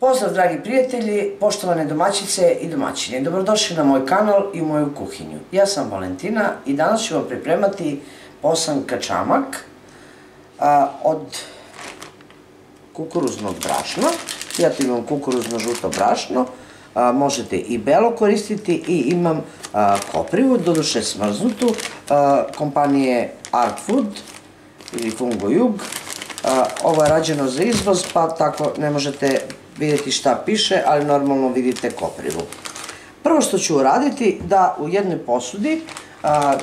Pozdrav dragi prijatelji, poštovane domaćice i domaćini. Dobrodošli na moj kanal i u moju kuhinju. Ja sam Valentina i danas ću vam pripremati posan kačamak od kukuruznog brašna. Ja tu imam kukuruzno žuto brašno, možete i belo koristiti i imam koprivu, doduše smrznutu, kompanije Art Food ili Fungo Jug. Ovo je rađeno za izvoz, pa tako ne možete vidjeti šta piše, ali normalno vidite koprivu. Prvo što ću uraditi, da u jednoj posudi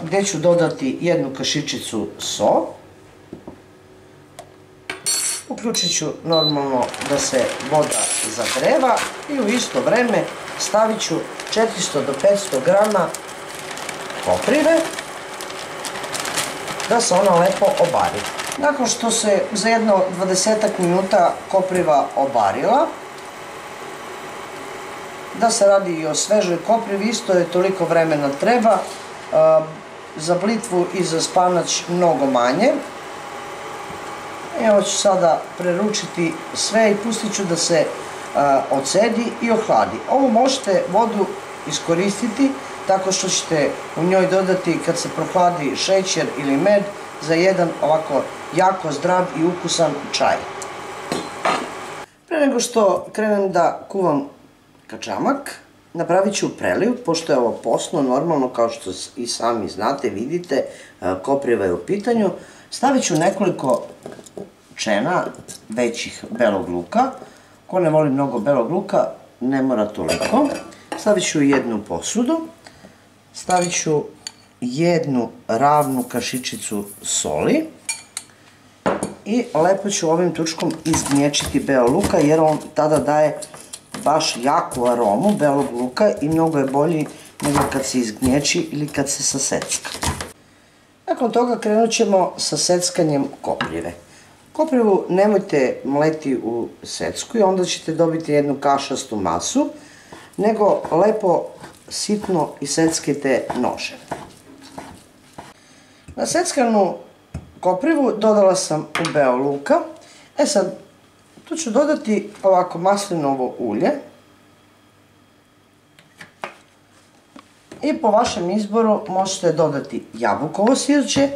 gdje ću dodati jednu kašičicu so, uključit ću normalno da se voda zagreva i u isto vreme stavit ću 400 do 500 grama koprive da se ona lepo obari. Nakon što se za jedno 20 minuta kopriva obarila, da se radi i o svežoj koprivi, isto je toliko vremena treba, za blitvu i za spanać mnogo manje. Evo ću sada preručiti sve i pustit ću da se ocedi i ohladi. Ovo možete vodu iskoristiti tako što ćete u njoj dodati, kad se prohladi, šećer ili med za jedan ovako jako zdrav i ukusan čaj. Pre nego što krenem da kuvam kačamak, napravit ću preliv, pošto je ovo posno, normalno kao što i sami znate, vidite, kopriva je u pitanju. Stavit ću nekoliko čena većih belog luka. Ko ne voli mnogo belog luka, ne mora toliko. Stavit ću jednu posudu, stavit ću jednu ravnu kašičicu soli i lepo ću ovim tučkom izgnječiti beo luka, jer on tada daje baš jaku aromu belog luka i mnogo je bolji nego kad se izgnječi ili kad se sasecka. Nakon toga krenut ćemo sa seckanjem koprive. Koprivu nemojte mleti u secku i onda ćete dobiti jednu kašastu masu, nego lepo sitno iseckajte nožem. Na seckanu koprivu dodala sam u beo luka. Sad, tu ću dodati ovako maslinovo ulje i po vašem izboru možete dodati jabukovo sirće,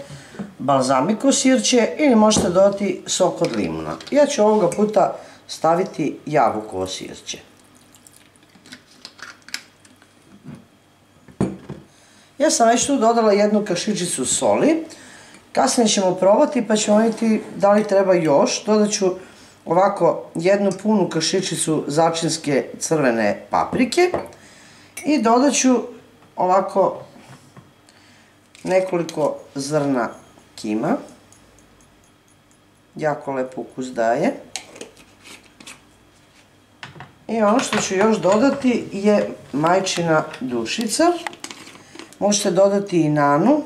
balzamiko sirće ili možete dodati sok od limuna. Ja ću ovoga puta staviti jabukovo sirće. Ja sam već tu dodala jednu kašičicu soli, kasnije ćemo probati pa ćemo vidjeti da li treba još. Dodat ću ovako jednu punu kašičicu začinske crvene paprike i dodat ću ovako nekoliko zrna kima, jako lep ukus daje. I ono što ću još dodati je majčina dušica, možete dodati i nanu.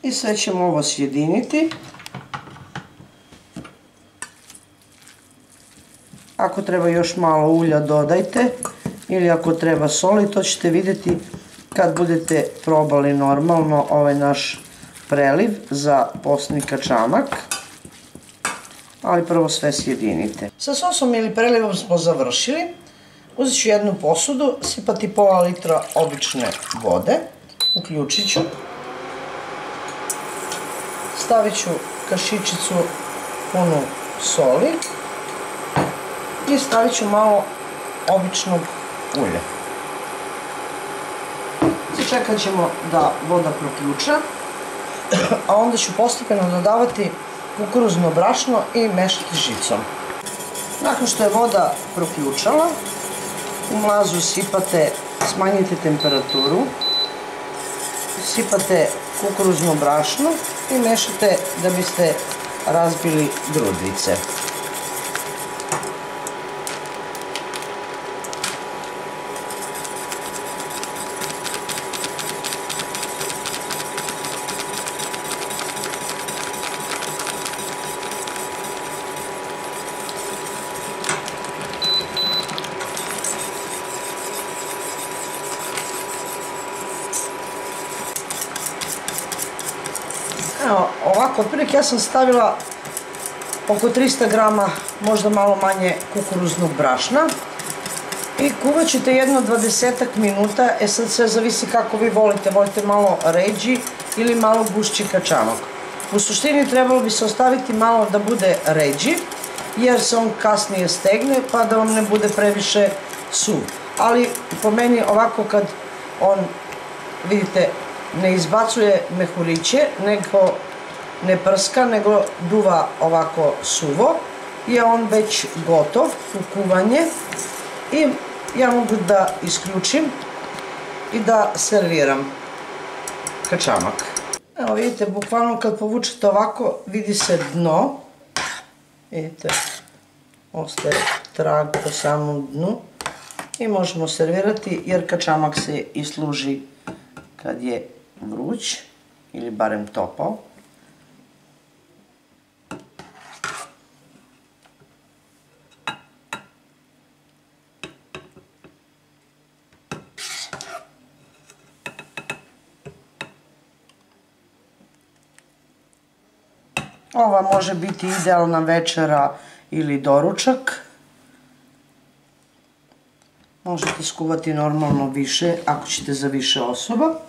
I sve ćemo ovo sjediniti. Ako treba još malo ulja dodajte, ili ako treba soli, to ćete vidjeti kad budete probali normalno ovaj naš preliv za posni kačamak. Ali prvo sve sjedinite. Sa sosom ili prelivom smo završili. Uzet ću jednu posudu, sipati pola litra obične vode, uključit ću. Stavit ću kašičicu punu soli i stavit ću malo običnog ulja. Čekat ćemo da voda proključa, a onda ću postepeno dodavati kukuruzno brašno i mešati žicom. Nakon što je voda proključala, u mlazu sipate, smanjite temperaturu, sipate kukuruzno brašno i mešate da biste razbili grudvice. Evo, ovako ovako, otprilike ja sam stavila oko 300 grama, možda malo manje kukuruznog brašna i kuvat ćete jedno 20 minuta. Sad sve zavisi kako vi volite, volite malo ređi ili malo gušći kačamak. U suštini trebalo bi se ostaviti malo da bude ređi, jer se on kasnije stegne pa da vam ne bude previše suv. Ali po meni ovako kad on, vidite, ne izbacuje mehuriće, nego ne prska, nego duva ovako suvo, je on već gotov u kuvanje i ja mogu da isključim i da serviram kačamak. Evo vidite, bukvalno kad povučete ovako vidi se dno, vidite, ostaje trag po samom dnu i možemo servirati jer kačamak se i služi kad je vruć ili barem topao. Ova može biti idealna večera ili doručak. Možete skuvati normalno više ako ćete za više osoba.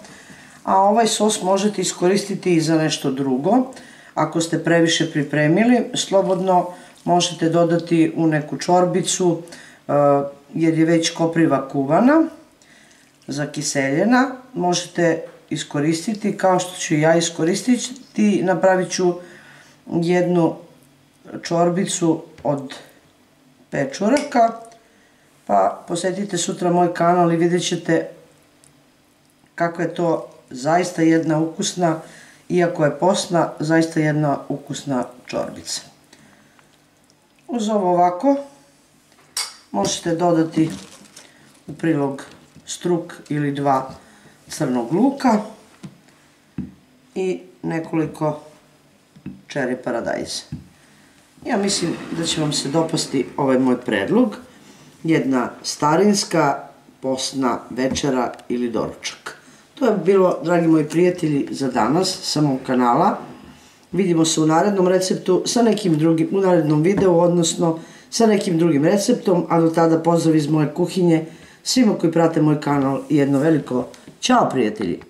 A ovaj sos možete iskoristiti i za nešto drugo. Ako ste previše pripremili, slobodno možete dodati u neku čorbicu jer je već kopriva kuvana, zakiseljena. Možete iskoristiti kao što ću ja iskoristiti. Napravit ću jednu čorbicu od pečuraka, pa posjetite sutra moj kanal i vidjet ćete kako je to zaista jedna ukusna, iako je postna, zaista jedna ukusna čorbica. Uz ovo ovako možete dodati u prilog struk ili 2 crnog luka i nekoliko čeri paradajza. Ja mislim da će vam se dopasti ovaj moj predlog. Jedna starinska postna večera ili doručak. To je bilo, dragi moji prijatelji, za danas sa mog kanala. Vidimo se u narednom receptu sa nekim drugim, u narednom videu, odnosno sa nekim drugim receptom, a do tada pozdrav iz moje kuhinje svima koji prate moj kanal i jedno veliko ćao prijatelji!